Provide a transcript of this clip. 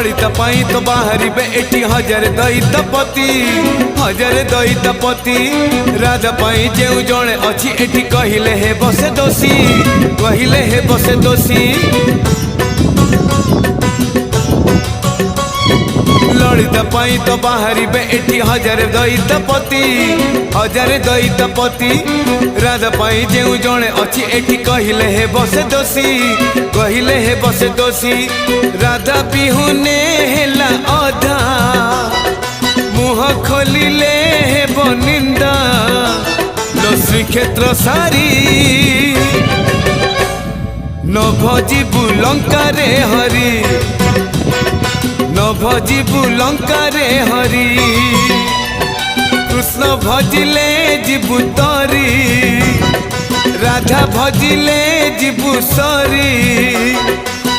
ललिता पाई तो बाहरिबे एटी हजार दैतपति राधा पाई जेउ जणे अछि एटी कहिले हे बसे दोषी ललिता पाई तो बाहरिबे एटी हजार दैतपति राधा पाई जेउ जणे अछि एटी कहिले हे बसे दोषी राधा बिहुने हेला अधा मुह खोलिले हे बनिंदा लो श्रीक्षेत्र सारी न भजिबु लंका रे हरि न भजिबु लंका रे हरि कृष्ण भजिले जीबु तरी राधा भजिले जीबु सरी।